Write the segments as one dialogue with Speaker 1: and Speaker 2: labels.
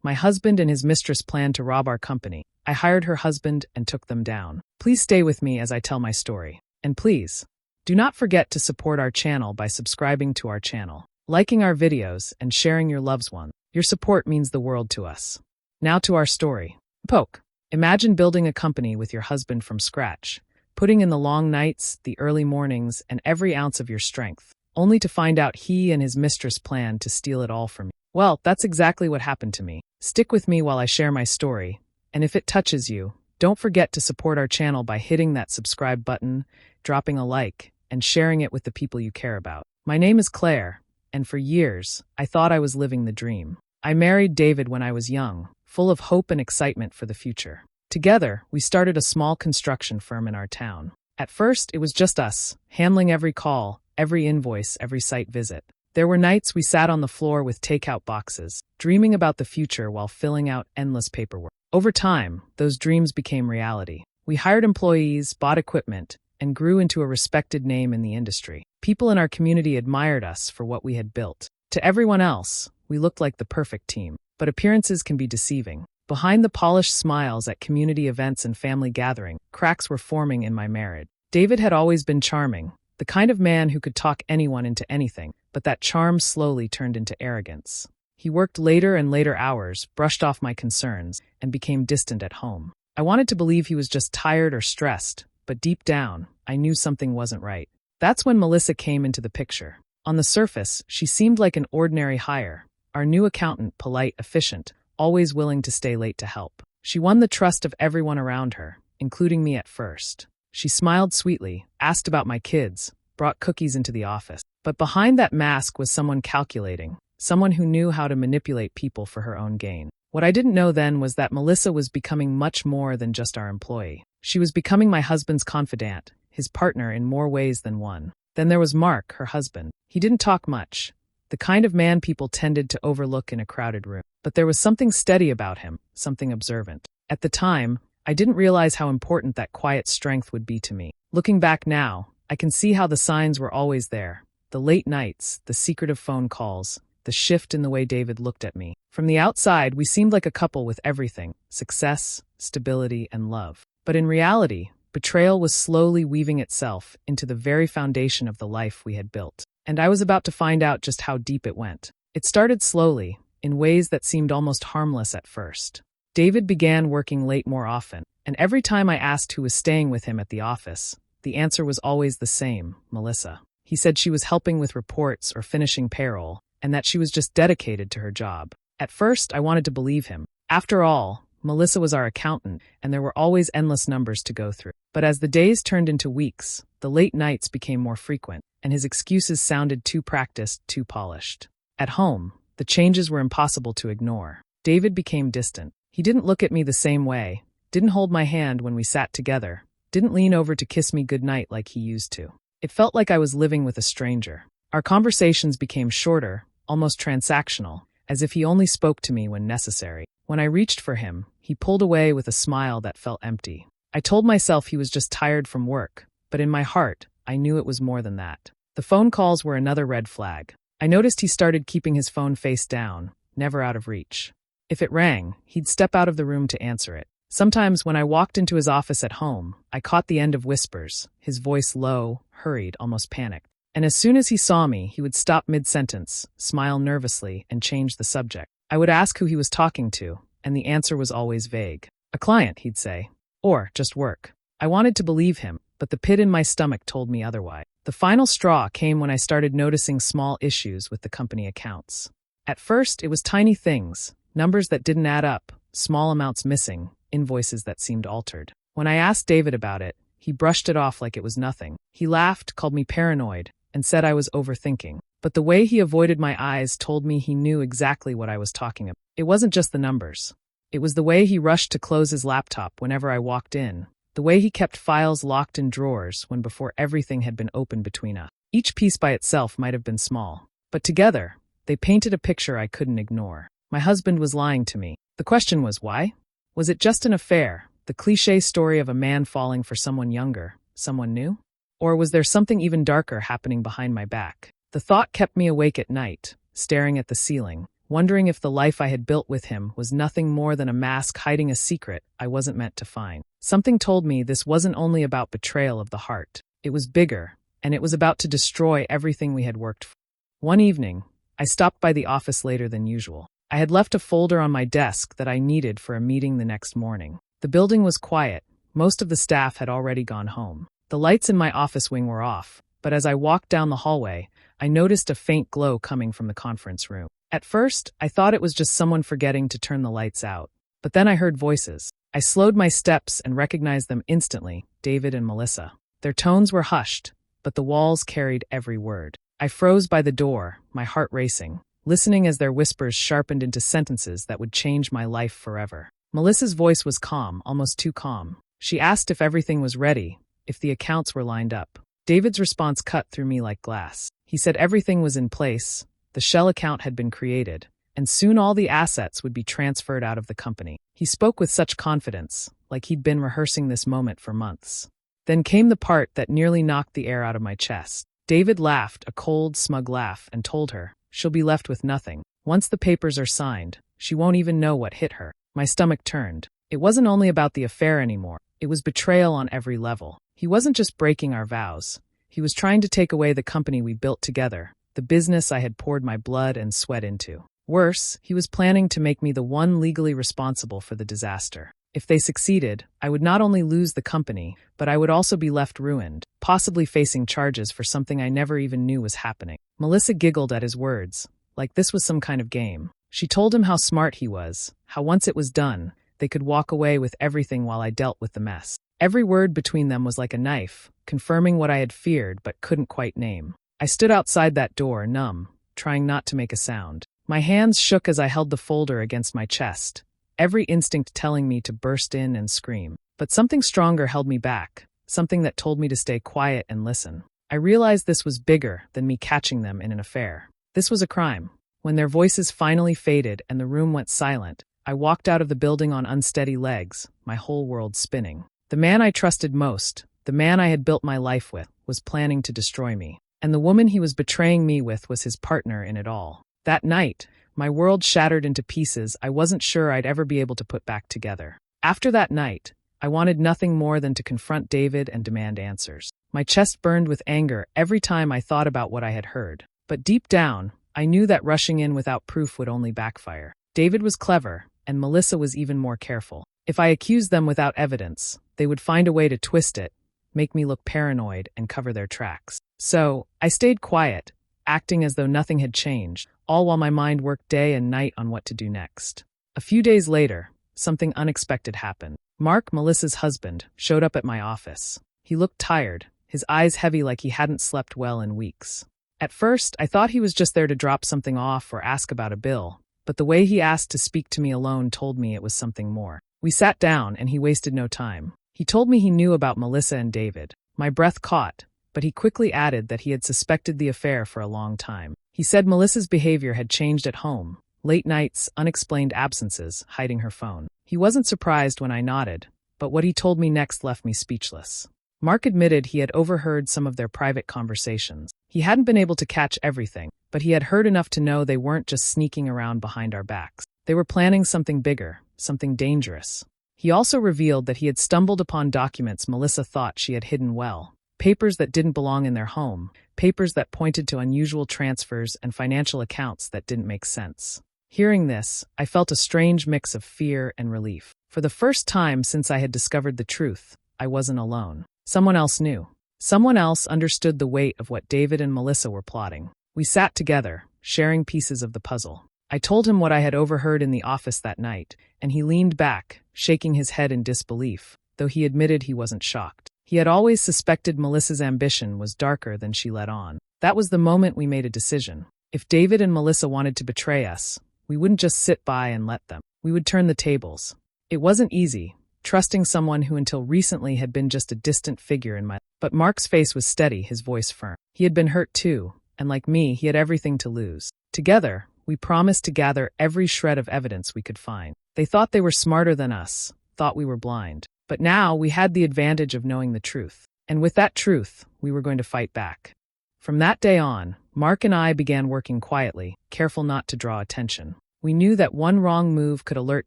Speaker 1: My husband and his mistress planned to rob our company. I hired her husband and took them down. Please stay with me as I tell my story. And please, do not forget to support our channel by subscribing to our channel, liking our videos, and sharing your loved ones. Your support means the world to us. Now to our story. Poke. Imagine building a company with your husband from scratch, putting in the long nights, the early mornings, and every ounce of your strength, only to find out he and his mistress planned to steal it all from you. Well, that's exactly what happened to me. Stick with me while I share my story, and if it touches you, don't forget to support our channel by hitting that subscribe button, dropping a like, and sharing it with the people you care about. My name is Claire, and for years, I thought I was living the dream. I married David when I was young, full of hope and excitement for the future. Together, we started a small construction firm in our town. At first, it was just us, handling every call, every invoice, every site visit. There were nights we sat on the floor with takeout boxes, dreaming about the future while filling out endless paperwork. Over time, those dreams became reality. We hired employees, bought equipment, and grew into a respected name in the industry. People in our community admired us for what we had built. To everyone else, we looked like the perfect team. But appearances can be deceiving. Behind the polished smiles at community events and family gatherings, cracks were forming in my marriage. David had always been charming, the kind of man who could talk anyone into anything, but that charm slowly turned into arrogance. He worked later and later hours, brushed off my concerns, and became distant at home. I wanted to believe he was just tired or stressed, but deep down, I knew something wasn't right. That's when Melissa came into the picture. On the surface, she seemed like an ordinary hire, our new accountant, polite, efficient, always willing to stay late to help. She won the trust of everyone around her, including me at first. She smiled sweetly, asked about my kids, brought cookies into the office. But behind that mask was someone calculating, someone who knew how to manipulate people for her own gain. What I didn't know then was that Melissa was becoming much more than just our employee. She was becoming my husband's confidant, his partner in more ways than one. Then there was Mark, her husband. He didn't talk much, the kind of man people tended to overlook in a crowded room. But there was something steady about him, something observant. At the time, I didn't realize how important that quiet strength would be to me. Looking back now, I can see how the signs were always there. The late nights, the secretive phone calls, the shift in the way David looked at me. From the outside, we seemed like a couple with everything: success, stability, and love. But in reality, betrayal was slowly weaving itself into the very foundation of the life we had built. And I was about to find out just how deep it went. It started slowly, in ways that seemed almost harmless at first. David began working late more often, and every time I asked who was staying with him at the office, the answer was always the same: Melissa. He said she was helping with reports or finishing payroll, and that she was just dedicated to her job. At first, I wanted to believe him. After all, Melissa was our accountant, and there were always endless numbers to go through. But as the days turned into weeks, the late nights became more frequent, and his excuses sounded too practiced, too polished. At home, the changes were impossible to ignore. David became distant. He didn't look at me the same way, didn't hold my hand when we sat together, didn't lean over to kiss me goodnight like he used to. It felt like I was living with a stranger. Our conversations became shorter, almost transactional, as if he only spoke to me when necessary. When I reached for him, he pulled away with a smile that felt empty. I told myself he was just tired from work, but in my heart, I knew it was more than that. The phone calls were another red flag. I noticed he started keeping his phone face down, never out of reach. If it rang, he'd step out of the room to answer it. Sometimes when I walked into his office at home, I caught the end of whispers, his voice low, hurried, almost panicked. And as soon as he saw me, he would stop mid-sentence, smile nervously, and change the subject. I would ask who he was talking to, and the answer was always vague. A client, he'd say. Or just work. I wanted to believe him, but the pit in my stomach told me otherwise. The final straw came when I started noticing small issues with the company accounts. At first, it was tiny things, numbers that didn't add up, small amounts missing, invoices that seemed altered. When I asked David about it, he brushed it off like it was nothing. He laughed, called me paranoid, and said I was overthinking. But the way he avoided my eyes told me he knew exactly what I was talking about. It wasn't just the numbers. It was the way he rushed to close his laptop whenever I walked in, the way he kept files locked in drawers when before everything had been opened between us. Each piece by itself might have been small, but together, they painted a picture I couldn't ignore. My husband was lying to me. The question was, why? Was it just an affair, the cliché story of a man falling for someone younger, someone new? Or was there something even darker happening behind my back? The thought kept me awake at night, staring at the ceiling, wondering if the life I had built with him was nothing more than a mask hiding a secret I wasn't meant to find. Something told me this wasn't only about betrayal of the heart. It was bigger, and it was about to destroy everything we had worked for. One evening, I stopped by the office later than usual. I had left a folder on my desk that I needed for a meeting the next morning. The building was quiet. Most of the staff had already gone home. The lights in my office wing were off, but as I walked down the hallway, I noticed a faint glow coming from the conference room. At first, I thought it was just someone forgetting to turn the lights out. But then I heard voices. I slowed my steps and recognized them instantly, David and Melissa. Their tones were hushed, but the walls carried every word. I froze by the door, my heart racing, listening as their whispers sharpened into sentences that would change my life forever. Melissa's voice was calm, almost too calm. She asked if everything was ready, if the accounts were lined up. David's response cut through me like glass. He said everything was in place, the shell account had been created, and soon all the assets would be transferred out of the company. He spoke with such confidence, like he'd been rehearsing this moment for months. Then came the part that nearly knocked the air out of my chest. David laughed, a cold, smug laugh, and told her, she'll be left with nothing. Once the papers are signed, she won't even know what hit her. My stomach turned. It wasn't only about the affair anymore. It was betrayal on every level. He wasn't just breaking our vows. He was trying to take away the company we built together, the business I had poured my blood and sweat into. Worse, he was planning to make me the one legally responsible for the disaster. If they succeeded, I would not only lose the company, but I would also be left ruined, possibly facing charges for something I never even knew was happening. Melissa giggled at his words, like this was some kind of game. She told him how smart he was, how once it was done, they could walk away with everything while I dealt with the mess. Every word between them was like a knife, confirming what I had feared but couldn't quite name. I stood outside that door, numb, trying not to make a sound. My hands shook as I held the folder against my chest, every instinct telling me to burst in and scream. But something stronger held me back, something that told me to stay quiet and listen. I realized this was bigger than me catching them in an affair. This was a crime. When their voices finally faded and the room went silent, I walked out of the building on unsteady legs, my whole world spinning. The man I trusted most, the man I had built my life with, was planning to destroy me. And the woman he was betraying me with was his partner in it all. That night, my world shattered into pieces I wasn't sure I'd ever be able to put back together. After that night, I wanted nothing more than to confront David and demand answers. My chest burned with anger every time I thought about what I had heard. But deep down, I knew that rushing in without proof would only backfire. David was clever, and Melissa was even more careful. If I accused them without evidence, they would find a way to twist it, make me look paranoid, and cover their tracks. So, I stayed quiet, acting as though nothing had changed, all while my mind worked day and night on what to do next. A few days later, something unexpected happened. Mark, Melissa's husband, showed up at my office. He looked tired, his eyes heavy like he hadn't slept well in weeks. At first, I thought he was just there to drop something off or ask about a bill, but the way he asked to speak to me alone told me it was something more. We sat down, and he wasted no time. He told me he knew about Melissa and David. My breath caught, but he quickly added that he had suspected the affair for a long time. He said Melissa's behavior had changed at home, late nights, unexplained absences, hiding her phone. He wasn't surprised when I nodded, but what he told me next left me speechless. Mark admitted he had overheard some of their private conversations. He hadn't been able to catch everything, but he had heard enough to know they weren't just sneaking around behind our backs. They were planning something bigger, something dangerous. He also revealed that he had stumbled upon documents Melissa thought she had hidden well. Papers that didn't belong in their home, papers that pointed to unusual transfers and financial accounts that didn't make sense. Hearing this, I felt a strange mix of fear and relief. For the first time since I had discovered the truth, I wasn't alone. Someone else knew. Someone else understood the weight of what David and Melissa were plotting. We sat together, sharing pieces of the puzzle. I told him what I had overheard in the office that night, and he leaned back, shaking his head in disbelief, though he admitted he wasn't shocked. He had always suspected Melissa's ambition was darker than she let on. That was the moment we made a decision. If David and Melissa wanted to betray us, we wouldn't just sit by and let them. We would turn the tables. It wasn't easy, trusting someone who until recently had been just a distant figure in my life. But Mark's face was steady, his voice firm. He had been hurt too, and like me, he had everything to lose. Together, we promised to gather every shred of evidence we could find. They thought they were smarter than us, thought we were blind. But now we had the advantage of knowing the truth. And with that truth, we were going to fight back. From that day on, Mark and I began working quietly, careful not to draw attention. We knew that one wrong move could alert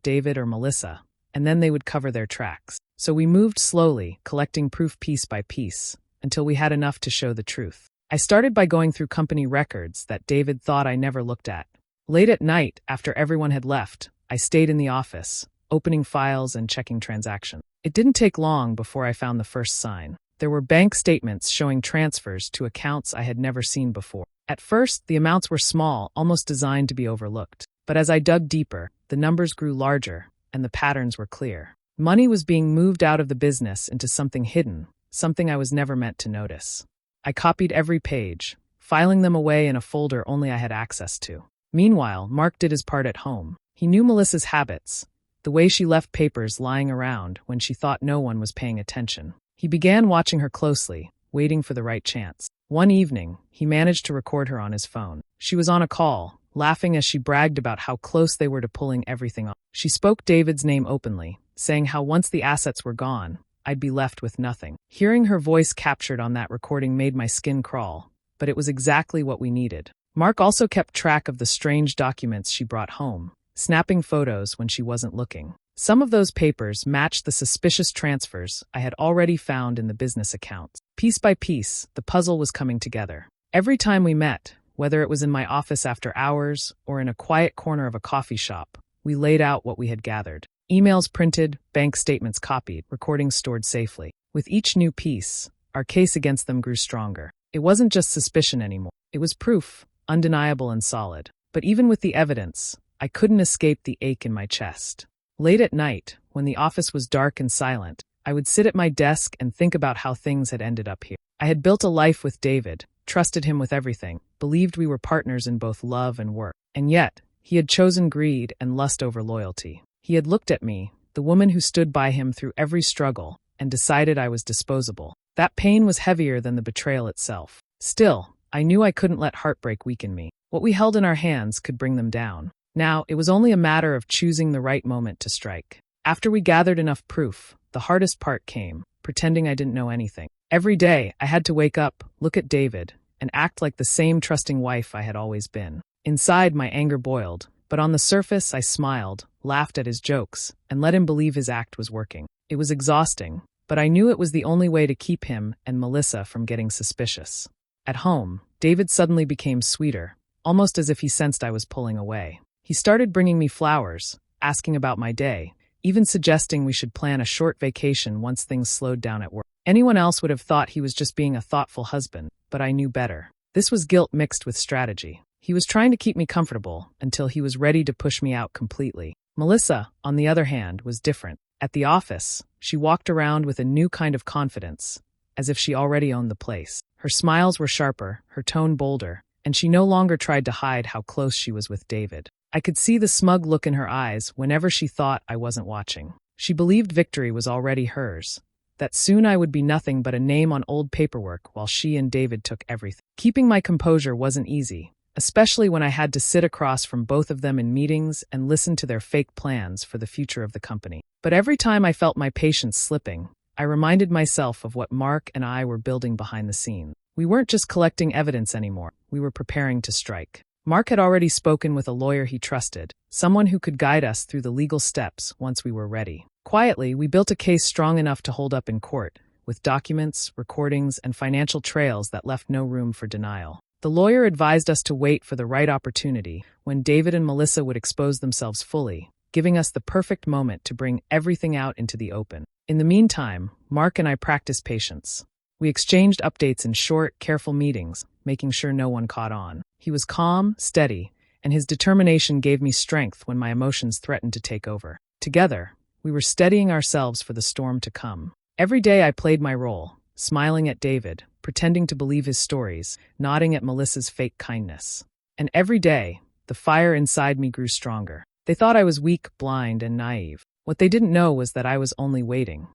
Speaker 1: David or Melissa, and then they would cover their tracks. So we moved slowly, collecting proof piece by piece, until we had enough to show the truth. I started by going through company records that David thought I never looked at. Late at night, after everyone had left, I stayed in the office, opening files and checking transactions. It didn't take long before I found the first sign. There were bank statements showing transfers to accounts I had never seen before. At first, the amounts were small, almost designed to be overlooked. But as I dug deeper, the numbers grew larger, and the patterns were clear. Money was being moved out of the business into something hidden, something I was never meant to notice. I copied every page, filing them away in a folder only I had access to. Meanwhile, Mark did his part at home. He knew Melissa's habits, the way she left papers lying around when she thought no one was paying attention. He began watching her closely, waiting for the right chance. One evening, he managed to record her on his phone. She was on a call, laughing as she bragged about how close they were to pulling everything off. She spoke David's name openly, saying how once the assets were gone, I'd be left with nothing. Hearing her voice captured on that recording made my skin crawl, but it was exactly what we needed. Mark also kept track of the strange documents she brought home, snapping photos when she wasn't looking. Some of those papers matched the suspicious transfers I had already found in the business accounts. Piece by piece, the puzzle was coming together. Every time we met, whether it was in my office after hours or in a quiet corner of a coffee shop, we laid out what we had gathered. Emails printed, bank statements copied, recordings stored safely. With each new piece, our case against them grew stronger. It wasn't just suspicion anymore. It was proof, undeniable and solid. But even with the evidence, I couldn't escape the ache in my chest. Late at night, when the office was dark and silent, I would sit at my desk and think about how things had ended up here. I had built a life with David, trusted him with everything, believed we were partners in both love and work. And yet, he had chosen greed and lust over loyalty. He had looked at me, the woman who stood by him through every struggle, and decided I was disposable. That pain was heavier than the betrayal itself. Still, I knew I couldn't let heartbreak weaken me. What we held in our hands could bring them down. Now, it was only a matter of choosing the right moment to strike. After we gathered enough proof, the hardest part came, pretending I didn't know anything. Every day, I had to wake up, look at David, and act like the same trusting wife I had always been. Inside, my anger boiled, but on the surface, I smiled, laughed at his jokes, and let him believe his act was working. It was exhausting, but I knew it was the only way to keep him and Melissa from getting suspicious. At home, David suddenly became sweeter, almost as if he sensed I was pulling away. He started bringing me flowers, asking about my day, even suggesting we should plan a short vacation once things slowed down at work. Anyone else would have thought he was just being a thoughtful husband, but I knew better. This was guilt mixed with strategy. He was trying to keep me comfortable until he was ready to push me out completely. Melissa, on the other hand, was different. At the office, she walked around with a new kind of confidence, as if she already owned the place. Her smiles were sharper, her tone bolder, and she no longer tried to hide how close she was with David. I could see the smug look in her eyes whenever she thought I wasn't watching. She believed victory was already hers, that soon I would be nothing but a name on old paperwork while she and David took everything. Keeping my composure wasn't easy, especially when I had to sit across from both of them in meetings and listen to their fake plans for the future of the company. But every time I felt my patience slipping, I reminded myself of what Mark and I were building behind the scenes. We weren't just collecting evidence anymore, we were preparing to strike. Mark had already spoken with a lawyer he trusted, someone who could guide us through the legal steps once we were ready. Quietly, we built a case strong enough to hold up in court, with documents, recordings, and financial trails that left no room for denial. The lawyer advised us to wait for the right opportunity, when David and Melissa would expose themselves fully, giving us the perfect moment to bring everything out into the open. In the meantime, Mark and I practiced patience. We exchanged updates in short, careful meetings, making sure no one caught on. He was calm, steady, and his determination gave me strength when my emotions threatened to take over. Together, we were steadying ourselves for the storm to come. Every day I played my role, smiling at David, pretending to believe his stories, nodding at Melissa's fake kindness. And every day, the fire inside me grew stronger. They thought I was weak, blind, and naive. What they didn't know was that I was only waiting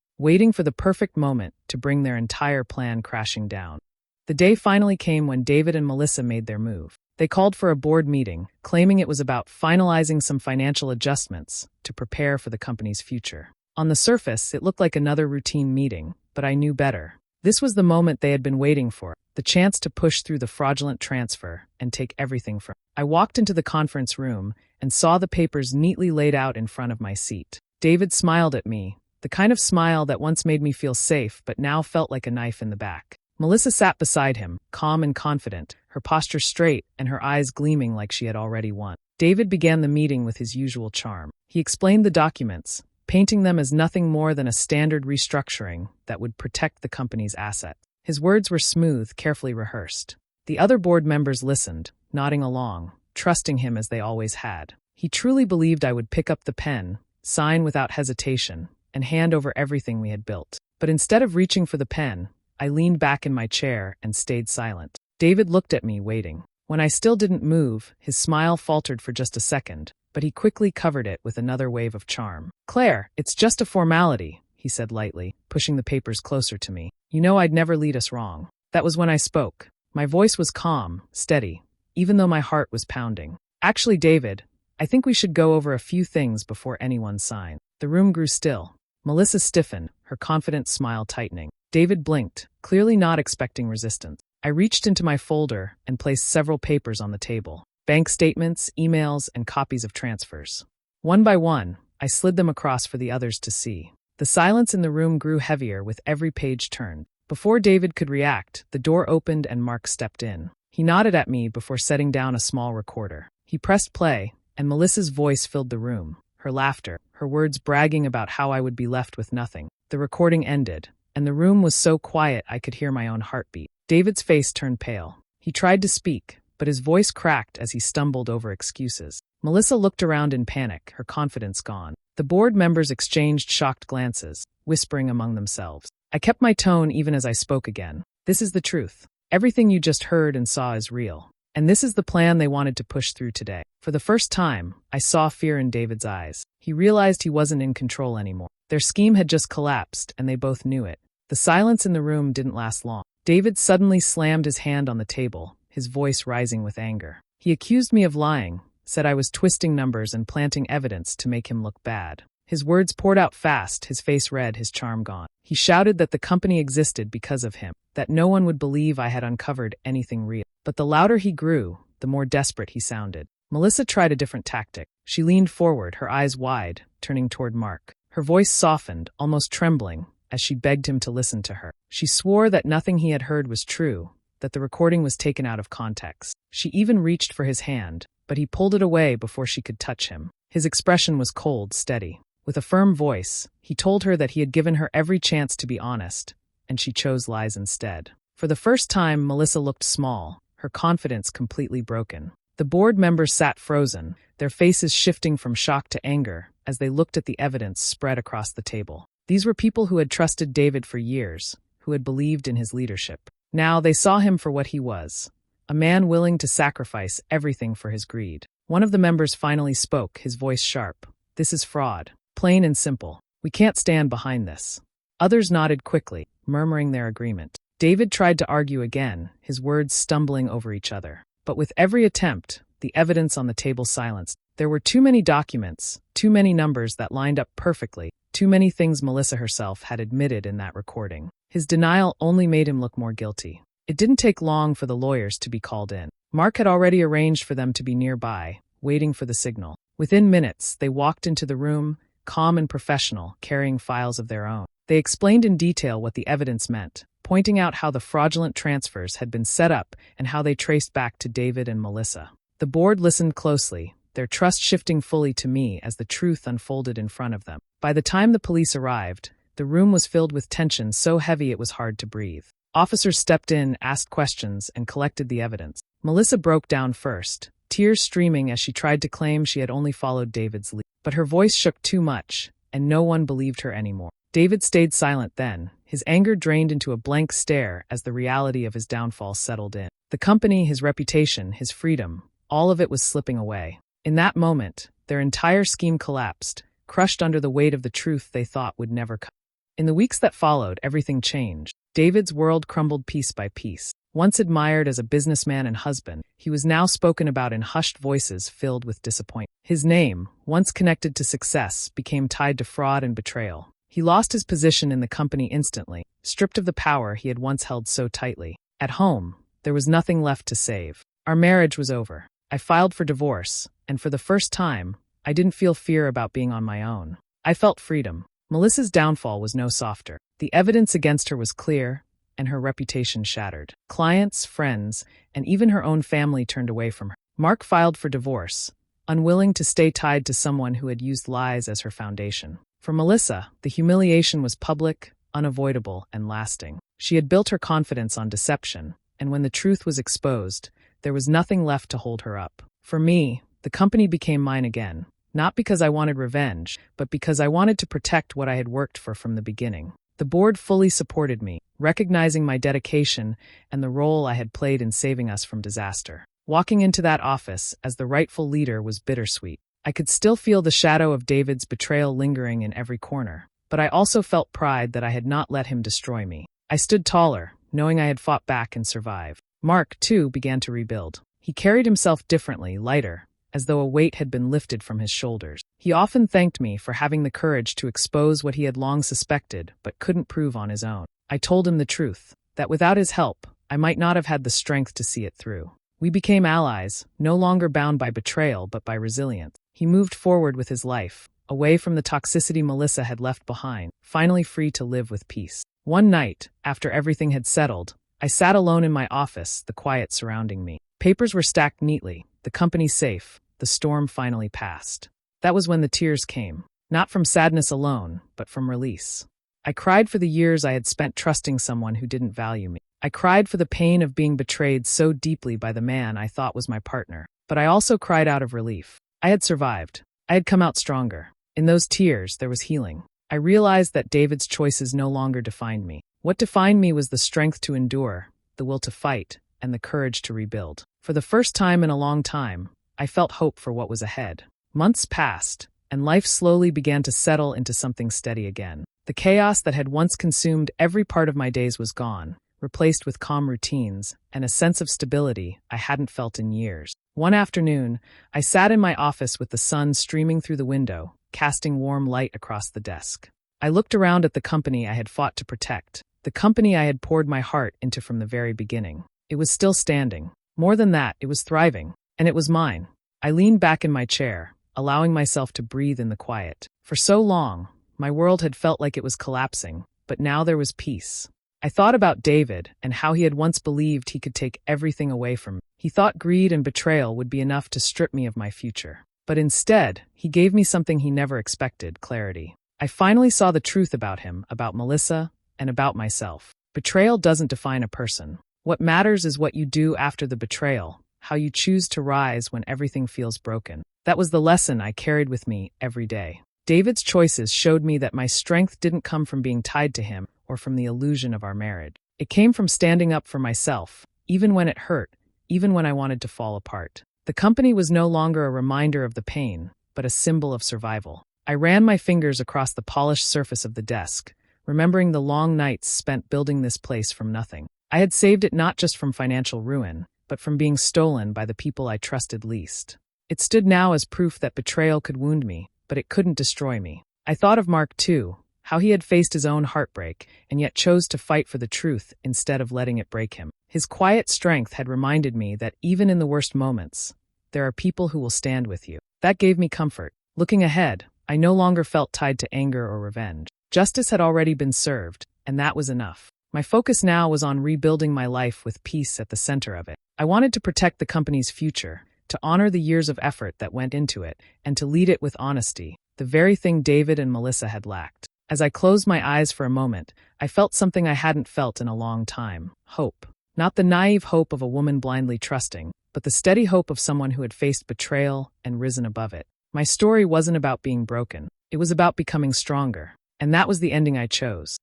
Speaker 1: for the perfect moment to bring their entire plan crashing down. The day finally came when David and Melissa made their move. They called for a board meeting, claiming it was about finalizing some financial adjustments to prepare for the company's future. On the surface, it looked like another routine meeting, but I knew better. This was the moment they had been waiting for, the chance to push through the fraudulent transfer and take everything from. I walked into the conference room and saw the papers neatly laid out in front of my seat. David smiled at me, the kind of smile that once made me feel safe but now felt like a knife in the back. Melissa sat beside him, calm and confident, her posture straight and her eyes gleaming like she had already won. David began the meeting with his usual charm. He explained the documents, painting them as nothing more than a standard restructuring that would protect the company's assets. His words were smooth, carefully rehearsed. The other board members listened, nodding along, trusting him as they always had. He truly believed I would pick up the pen, sign without hesitation, and hand over everything we had built. But instead of reaching for the pen, I leaned back in my chair and stayed silent. David looked at me, waiting. When I still didn't move, his smile faltered for just a second, but he quickly covered it with another wave of charm. "Claire, it's just a formality," he said lightly, pushing the papers closer to me. "You know I'd never lead us wrong." That was when I spoke. My voice was calm, steady, even though my heart was pounding. "Actually, David, I think we should go over a few things before anyone signs." The room grew still. Melissa stiffened, her confident smile tightening. David blinked, clearly not expecting resistance. I reached into my folder and placed several papers on the table. Bank statements, emails, and copies of transfers. One by one, I slid them across for the others to see. The silence in the room grew heavier with every page turned. Before David could react, the door opened and Mark stepped in. He nodded at me before setting down a small recorder. He pressed play, and Melissa's voice filled the room. Her laughter, her words bragging about how I would be left with nothing. The recording ended, and the room was so quiet I could hear my own heartbeat. David's face turned pale. He tried to speak, but his voice cracked as he stumbled over excuses. Melissa looked around in panic, her confidence gone. The board members exchanged shocked glances, whispering among themselves. I kept my tone even as I spoke again. "This is the truth. Everything you just heard and saw is real. And this is the plan they wanted to push through today." For the first time, I saw fear in David's eyes. He realized he wasn't in control anymore. Their scheme had just collapsed, and they both knew it. The silence in the room didn't last long. David suddenly slammed his hand on the table, his voice rising with anger. He accused me of lying, said I was twisting numbers and planting evidence to make him look bad. His words poured out fast, his face red, his charm gone. He shouted that the company existed because of him, that no one would believe I had uncovered anything real. But the louder he grew, the more desperate he sounded. Melissa tried a different tactic. She leaned forward, her eyes wide, turning toward Mark. Her voice softened, almost trembling, as she begged him to listen to her. She swore that nothing he had heard was true, that the recording was taken out of context. She even reached for his hand, but he pulled it away before she could touch him. His expression was cold, steady. With a firm voice, he told her that he had given her every chance to be honest, and she chose lies instead. For the first time, Melissa looked small, her confidence completely broken. The board members sat frozen, their faces shifting from shock to anger as they looked at the evidence spread across the table. These were people who had trusted David for years, who had believed in his leadership. Now they saw him for what he was, a man willing to sacrifice everything for his greed. One of the members finally spoke, his voice sharp. "This is fraud. Plain and simple. We can't stand behind this." Others nodded quickly, murmuring their agreement. David tried to argue again, his words stumbling over each other. But with every attempt, the evidence on the table silenced. There were too many documents, too many numbers that lined up perfectly, too many things Melissa herself had admitted in that recording. His denial only made him look more guilty. It didn't take long for the lawyers to be called in. Mark had already arranged for them to be nearby, waiting for the signal. Within minutes, they walked into the room, calm and professional, carrying files of their own. They explained in detail what the evidence meant, pointing out how the fraudulent transfers had been set up and how they traced back to David and Melissa. The board listened closely, their trust shifting fully to me as the truth unfolded in front of them. By the time the police arrived, the room was filled with tension so heavy it was hard to breathe. Officers stepped in, asked questions, and collected the evidence. Melissa broke down first, tears streaming as she tried to claim she had only followed David's lead. But her voice shook too much, and no one believed her anymore. David stayed silent then, his anger drained into a blank stare as the reality of his downfall settled in. The company, his reputation, his freedom, all of it was slipping away. In that moment, their entire scheme collapsed, crushed under the weight of the truth they thought would never come. In the weeks that followed, everything changed. David's world crumbled piece by piece. Once admired as a businessman and husband, he was now spoken about in hushed voices filled with disappointment. His name, once connected to success, became tied to fraud and betrayal. He lost his position in the company instantly, stripped of the power he had once held so tightly. At home, there was nothing left to save. Our marriage was over. I filed for divorce, and for the first time, I didn't feel fear about being on my own. I felt freedom. Melissa's downfall was no softer. The evidence against her was clear, and her reputation shattered. Clients, friends, and even her own family turned away from her. Mark filed for divorce, unwilling to stay tied to someone who had used lies as her foundation. For Melissa, the humiliation was public, unavoidable, and lasting. She had built her confidence on deception, and when the truth was exposed, there was nothing left to hold her up. For me, the company became mine again, not because I wanted revenge, but because I wanted to protect what I had worked for from the beginning. The board fully supported me, recognizing my dedication and the role I had played in saving us from disaster. Walking into that office as the rightful leader was bittersweet. I could still feel the shadow of David's betrayal lingering in every corner, but I also felt pride that I had not let him destroy me. I stood taller, knowing I had fought back and survived. Mark, too, began to rebuild. He carried himself differently, lighter, as though a weight had been lifted from his shoulders. He often thanked me for having the courage to expose what he had long suspected but couldn't prove on his own. I told him the truth, that without his help, I might not have had the strength to see it through. We became allies, no longer bound by betrayal but by resilience. He moved forward with his life, away from the toxicity Melissa had left behind, finally free to live with peace. One night, after everything had settled, I sat alone in my office, the quiet surrounding me. Papers were stacked neatly, the company safe, the storm finally passed. That was when the tears came, not from sadness alone, but from release. I cried for the years I had spent trusting someone who didn't value me. I cried for the pain of being betrayed so deeply by the man I thought was my partner. But I also cried out of relief. I had survived. I had come out stronger. In those tears, there was healing. I realized that David's choices no longer defined me. What defined me was the strength to endure, the will to fight, and the courage to rebuild. For the first time in a long time, I felt hope for what was ahead. Months passed, and life slowly began to settle into something steady again. The chaos that had once consumed every part of my days was gone, replaced with calm routines and a sense of stability I hadn't felt in years. One afternoon, I sat in my office with the sun streaming through the window, casting warm light across the desk. I looked around at the company I had fought to protect, the company I had poured my heart into from the very beginning. It was still standing. More than that, it was thriving, and it was mine. I leaned back in my chair, allowing myself to breathe in the quiet. For so long, my world had felt like it was collapsing, but now there was peace. I thought about David and how he had once believed he could take everything away from me. He thought greed and betrayal would be enough to strip me of my future. But instead, he gave me something he never expected: clarity. I finally saw the truth about him, about Melissa, and about myself. Betrayal doesn't define a person. What matters is what you do after the betrayal, how you choose to rise when everything feels broken. That was the lesson I carried with me every day. David's choices showed me that my strength didn't come from being tied to him or from the illusion of our marriage. It came from standing up for myself, even when it hurt, even when I wanted to fall apart. The company was no longer a reminder of the pain, but a symbol of survival. I ran my fingers across the polished surface of the desk, remembering the long nights spent building this place from nothing. I had saved it not just from financial ruin, but from being stolen by the people I trusted least. It stood now as proof that betrayal could wound me, but it couldn't destroy me. I thought of Mark too, how he had faced his own heartbreak and yet chose to fight for the truth instead of letting it break him. His quiet strength had reminded me that even in the worst moments, there are people who will stand with you. That gave me comfort. Looking ahead, I no longer felt tied to anger or revenge. Justice had already been served, and that was enough. My focus now was on rebuilding my life with peace at the center of it. I wanted to protect the company's future, to honor the years of effort that went into it, and to lead it with honesty, the very thing David and Melissa had lacked. As I closed my eyes for a moment, I felt something I hadn't felt in a long time: hope. Not the naive hope of a woman blindly trusting, but the steady hope of someone who had faced betrayal and risen above it. My story wasn't about being broken. It was about becoming stronger. And that was the ending I chose.